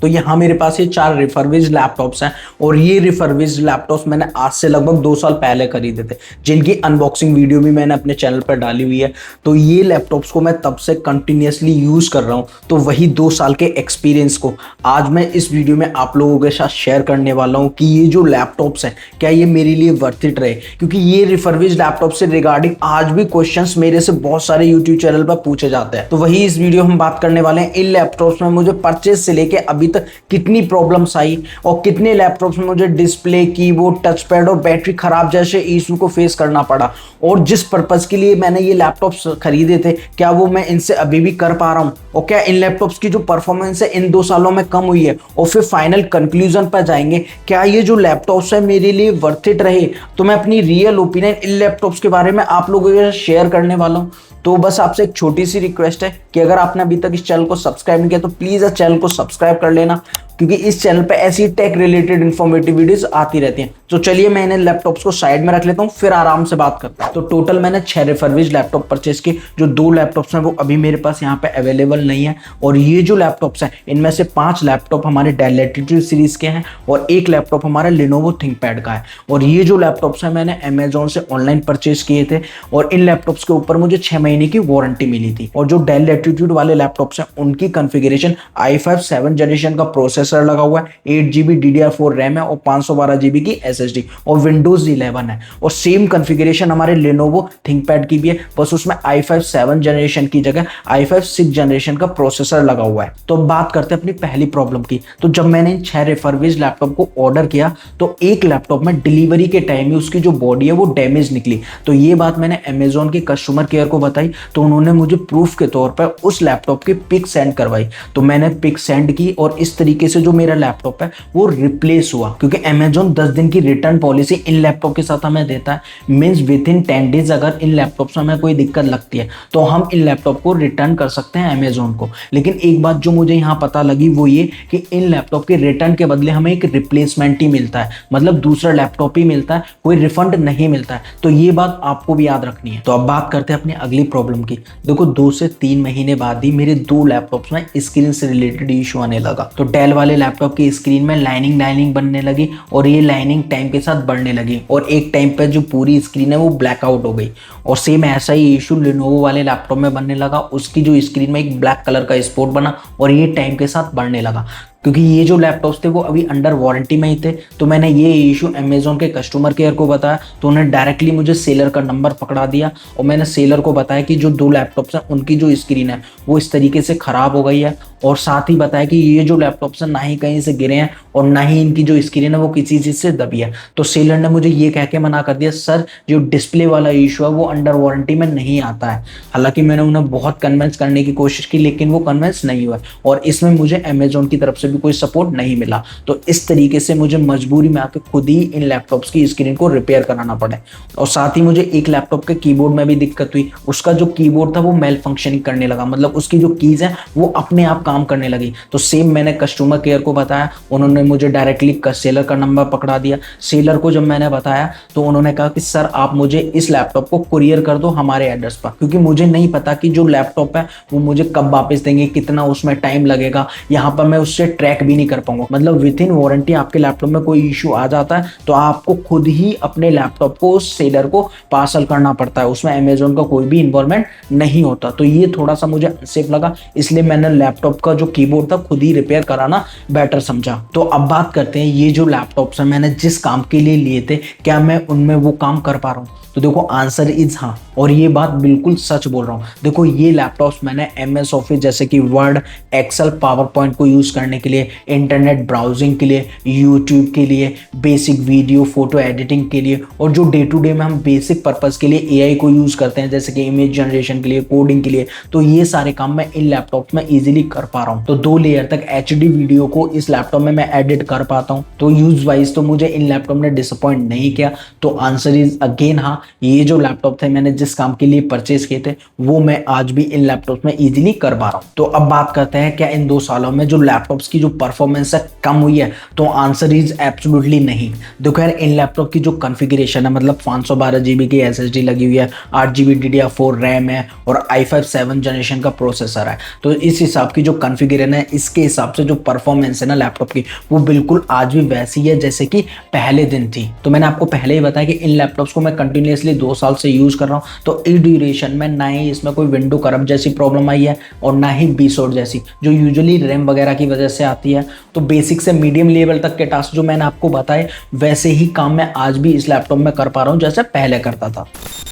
तो यहाँ मेरे पास ये 4 रिफर्बिश्ड लैपटॉप्स हैं और ये रिफर्बिश्ड लैपटॉप्स मैंने आज से लगभग 2 साल पहले खरीदे थे, जिनकी अनबॉक्सिंग वीडियो भी मैंने अपने चैनल पर डाली हुई है। तो ये लैपटॉप्स को मैं तब से कंटिन्यूसली यूज़ कर रहा हूँ, तो वही 2 साल के एक्सपीरियंस को आज मैं इस वीडियो में आप लोगों के साथ शेयर करने वाला हूँ कि ये जो लैपटॉप्स हैं क्या ये मेरे लिए वर्थ इट रहे, क्योंकि ये रिफर्बिश्ड लैपटॉप से रिगार्डिंग आज भी क्वेश्चंस मेरे से बहुत सारे यूट्यूब चैनल पर पूछे जाते हैं। तो वही इस वीडियो हम बात करने वाले हैं। इन लैपटॉप्स में मुझे परचेज से लेके अभी तक कितनी प्रॉब्लम्स आई और कितने लैपटॉप्स में मुझे डिस्प्ले, कीबोर्ड, टच पैड और बैटरी खराब जैसे इशू को फेस करना पड़ा, और जिस पर्पज के लिए मैंने ये लैपटॉप्स खरीदे थे क्या वो मैं इनसे अभी भी कर पा रहा हूँ, और क्या इन लैपटॉप्स की जो परफॉर्मेंस है इन 2 सालों में कम हुई है, और फिर फाइनल कंक्लूजन पर जाएंगे क्या ये जो लैपटॉप्स है मेरे लिए वर्थ इट रहे। तो मैं अपनी रियल ओपिनियन इन लैपटॉप्स के बारे में आप लोगों के साथ शेयर करने वाला हूँ। तो बस आपसे एक छोटी सी रिक्वेस्ट है कि अगर आपने अभी तक इस चैनल को सब्सक्राइब नहीं किया तो प्लीज इस चैनल को सब्सक्राइब कर लेना, क्योंकि इस चैनल पे ऐसी टेक रिलेटेड इंफॉर्मेटिव वीडियोस आती रहती हैं। तो चलिए मैं इन लैपटॉप्स को साइड में रख लेता हूँ, फिर आराम से बात करता हूँ। तो टोटल मैंने 6 रिफर्बिश्ड लैपटॉप परचेज किए। जो 2 लैपटॉप्स हैं वो अभी मेरे पास यहाँ पे अवेलेबल नहीं है, और ये जो लैपटॉप्स हैं इनमें से 5 लैपटॉप हमारे डेल लैटिट्यूड सीरीज के हैं और 1 लैपटॉप हमारा लेनोवो थिंकपैड का है। और ये जो लैपटॉप्स हैं मैंने अमेजोन से ऑनलाइन परचेज किए थे, और इन लैपटॉप्स के ऊपर मुझे 6 महीने की वारंटी मिली थी। और जो डेल लैटिट्यूड वाले लैपटॉप्स हैं उनकी कॉन्फ़िगरेशन i5 7 जनरेशन का प्रोसेसर लगा हुआ है, 8GB DDR4 रैम है और 512GB की SSD, और विंडोज 11 है। और सेम कॉन्फ़िगरेशन हमारे लेनोवो थिंकपैड की भी है, बस उसमें i5 7 जनरेशन की जगह i5 6 जनरेशन का प्रोसेसर लगा हुआ है। तो बात करते हैं अपनी पहली प्रॉब्लम की। तो जब मैंने इन 6 रिफर्बिश्ड लैपटॉप को ऑर्डर किया तो एक लैपटॉप में डिलीवरी के टाइम ही उसकी जो बॉडी है वो डैमेज निकली। तो ये बात मैंने अमेजोन के कस्टमर केयर को बताई, तो उन्होंने मुझे प्रूफ के तौर पर उस लैपटॉप की पिक सेंड करवाई। तो मैंने पिक सेंड की और इस तरीके से जो मेरा लैपटॉप है वो रिप्लेस हुआ, क्योंकि अमेजोन 10 दिन की रिटर्न पॉलिसी इन लैपटॉप के साथ हमें देता है। मींस विद इन 10 डेज अगर इन लैपटॉप्स में हमें कोई दिक्कत लगती है तो हम इन लैपटॉप को रिटर्न कर सकते हैं अमेजोन को। लेकिन एक बात जो मुझे यहाँ पता लगी वो ये कि इन लैपटॉप के रिटर्न के बदले हमें एक रिप्लेसमेंट ही मिलता है, मतलब दूसरा लैपटॉप ही मिलता है, कोई रिफंड नहीं मिलता है। तो ये बात आपको भी याद रखनी है। तो अब बात करते हैं अपनी अगली प्रॉब्लम की। देखो 2 से 3 महीने बाद ही मेरे 2 लैपटॉप्स में स्क्रीन से रिलेटेड इशू आने लगा। तो डेल वाले लैपटॉप की स्क्रीन में लाइनिंग बनने लगी, और ये लाइनिंग टाइम के साथ बढ़ने लगी, और एक टाइम पे जो पूरी स्क्रीन है वो ब्लैकआउट हो गई। और सेम ऐसा ही इशू लेनोवो वाले लैपटॉप में बनने लगा, उसकी जो स्क्रीन में एक ब्लैक कलर का स्पॉट बना और ये टाइम के साथ बढ़ने लगा। क्योंकि ये जो लैपटॉप्स थे वो अभी अंडर वारंटी में ही थे, तो मैंने ये इशू अमेजोन के कस्टमर केयर को बताया, तो उन्होंने डायरेक्टली मुझे सेलर का नंबर पकड़ा दिया, और मैंने सेलर को बताया कि जो 2 लैपटॉप्स हैं उनकी जो स्क्रीन है वो इस तरीके से ख़राब हो गई है, और साथ ही बताया कि ये जो लैपटॉप्स हैं ना ही कहीं से गिरे हैं और ना ही इनकी जो स्क्रीन है वो किसी चीज़ से दबी है। तो सेलर ने मुझे ये कह के मना कर दिया, सर जो डिस्प्ले वाला इशू है वो अंडर वारंटी में नहीं आता है। हालांकि मैंने उन्हें बहुत कन्विंस करने की कोशिश की, लेकिन वो कन्विंस नहीं हुआ, और इसमें मुझे अमेजोन की तरफ से भी कोई सपोर्ट नहीं मिला। तो इस तरीके से मुझे मजबूरी में आके खुद ही इन लैपटॉप्स की स्क्रीन को रिपेयर कराना पड़े। और साथ ही मुझे एक लैपटॉप के कीबोर्ड में भी दिक्कत हुई, उसका जो कीबोर्ड था वो मेल फंक्शनिंग करने लगा, मतलब उसकी जो कीज है वो अपने आप काम करने लगी। तो सेम मैंने कस्टमर केयर को बताया, उन्होंने मुझे डायरेक्टली सेलर का नंबर पकड़ा दिया। सेलर को जब मैंने बताया तो उन्होंने कहा कि सर आप मुझे इस लैपटॉप को कुरियर कर दो हमारे एड्रेस पर, क्योंकि मुझे नहीं पता कि जो लैपटॉप है वो मुझे कब वापस देंगे, कितना उसमें टाइम लगेगा, यहाँ पर मैं उससे ट्रैक भी नहीं कर पाऊंगा। मतलब विद इन वारंटी आपके लैपटॉप में कोई इशू आ जाता है तो आपको खुद ही अपने लैपटॉप को उस सेलर को पार्सल करना पड़ता है, उसमें अमेजोन का कोई भी इन्वॉल्वमेंट नहीं होता। तो ये थोड़ा सा मुझे अनसेफ लगा, इसलिए मैंने लैपटॉप का जो कीबोर्ड था खुद ही रिपेयर कराना बेटर समझा। तो अब बात करते हैं ये जो लैपटॉप्स हैं मैंने जिस काम के लिए लिए थे क्या मैं उनमें वो काम कर पा रहा हूँ। तो देखो आंसर इज हाँ, और ये बात बिल्कुल सच बोल रहा हूँ। देखो ये लैपटॉप्स मैंने MS ऑफिस जैसे कि वर्ड, एक्सेल, पावर पॉइंट को यूज़ करने के लिए, इंटरनेट ब्राउजिंग के लिए, यूट्यूब के लिए, बेसिक वीडियो फोटो एडिटिंग के लिए, और जो डे टू डे में हम बेसिक पर्पज़ के लिए AI को यूज़ करते हैं जैसे कि इमेज जनरेशन के लिए, कोडिंग के लिए, तो ये सारे काम मैं इन लैपटॉप्स में ईजिली कर पा रहा हूँ। तो 2 लेयर तक HD वीडियो को इस लैपटॉप में मैं एडिट कर पाता हूँ। तो यूज वाइज तो मुझे इन लैपटॉप ने डिसअपॉइंट नहीं किया। तो आंसर इज अगेन हाँ, ये जो लैपटॉप थे मैंने जिस काम के लिए परचेज किए थे वो मैं आज भी इन लैपटॉप्स में इजीली कर पा रहा हूँ। तो अब बात करते हैं क्या इन 2 सालों में जो लैपटॉप्स की इसकी जो परफॉर्मेंस है कम हुई है, तो आंसर इज एब्सोल्युटली नहीं। देखो यार, इन लैपटॉप की जो कॉन्फ़िगरेशन है, मतलब 512 GB की SSD लगी हुई है, 8 GB DDR4 रैम है और i5 7 जनरेशन का प्रोसेसर है। तो इस हिसाब की जो कॉन्फ़िगरेशन है, इसके हिसाब से जो परफॉर्मेंस है ना लैपटॉप की, वो बिल्कुल आज भी वैसी है जैसे कि पहले दिन थी। तो मैंने आपको पहले ही बताया कि इन लैपटॉप्स को मैं कंटिन्यूसली 2 साल से यूज़ कर रहा हूँ, तो इस ड्यूरेशन में ना ही इसमें कोई विंडो करप्ट जैसी प्रॉब्लम आई है और ना ही बीसोड जैसी, जो यूजुअली रैम वगैरह की वजह से आती है। तो बेसिक से मीडियम लेवल तक के टास्क जो मैंने आपको बताए, वैसे ही काम मैं आज भी इस लैपटॉप में कर पा रहा हूँ जैसे पहले करता था।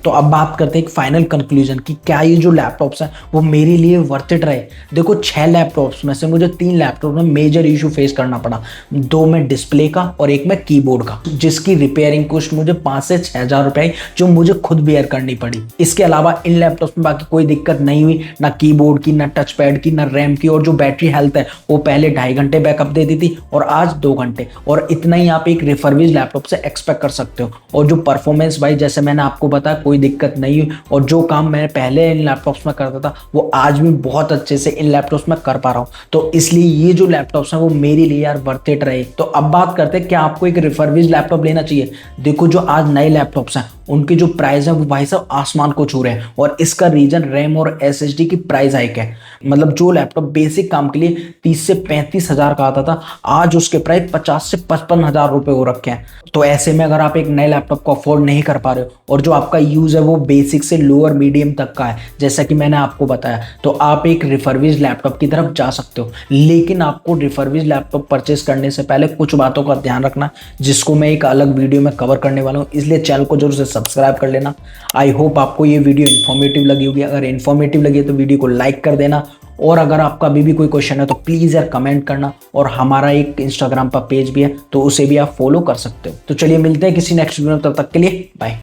तो अब बात करते हैं एक फाइनल कंक्लूजन की, क्या ये जो लैपटॉप्स हैं वो मेरे लिए वर्थ इट रहे। देखो 6 लैपटॉप्स में से मुझे 3 लैपटॉप में मेजर इशू फेस करना पड़ा, 2 में डिस्प्ले का और 1 में कीबोर्ड का, जिसकी रिपेयरिंग कॉस्ट मुझे 5 से 6 हज़ार रुपए आई, जो मुझे खुद बेयर करनी पड़ी। इसके अलावा इन लैपटॉप्स में बाकी कोई दिक्कत नहीं हुई, ना कीबोर्ड की, ना टच पैड की, ना रैम की, और जो बैटरी हेल्थ है वो पहले 2.5 घंटे बैकअप देती थी और आज 2 घंटे, और इतना ही आप एक रिफर्बिश लैपटॉप से एक्सपेक्ट कर सकते हो। और जो परफॉर्मेंस भाई, जैसे मैंने आपको बताया, कोई दिक्कत नहीं हुई, और जो काम मैं पहले इन लैपटॉप्स में करता था वो आज भी बहुत अच्छे से इन लैपटॉप्स में कर पा रहा हूँ। तो इसलिए ये जो लैपटॉप्स हैं वो मेरे लिए यार वर्थ इट रहे। तो अब बात करते हैं, क्या आपको एक रिफर्बिश लैपटॉप लेना चाहिए। देखो जो आज नए लैपटॉप्स हैं उनकी जो प्राइस है वो भाई साहब आसमान को छू रहे हैं, और इसका रीजन रैम और SSD की प्राइस हाइक है। मतलब जो लैपटॉप बेसिक काम के लिए 30 से 35 हज़ार का आता था, आज उसके प्राइस 50 से 55 हज़ार रुपए हो रखे हैं। तो ऐसे में अगर आप एक नए लैपटॉप को अफोर्ड नहीं कर पा रहे हो, और जो आपका यूज़ है वो बेसिक से लोअर मीडियम तक का है जैसा कि मैंने आपको बताया, तो आप एक रिफर्बिश लैपटॉप की तरफ जा सकते हो। लेकिन आपको रिफर्बिश लैपटॉप परचेस करने से पहले कुछ बातों का ध्यान रखना, जिसको मैं एक अलग वीडियो में कवर करने वाला हूँ, इसलिए चैनल को जरूर से सब्सक्राइब कर लेना। आई होप आपको ये वीडियो इन्फॉर्मेटिव लगी होगी। अगर इन्फॉर्मेटिव लगी है तो वीडियो को लाइक कर देना, और अगर आपका अभी भी कोई क्वेश्चन है तो प्लीज़ यार कमेंट करना, और हमारा एक इंस्टाग्राम पर पेज भी है तो उसे भी आप फॉलो कर सकते हो। तो चलिए मिलते हैं किसी नेक्स्ट वीडियो में, तब तक के लिए बाय।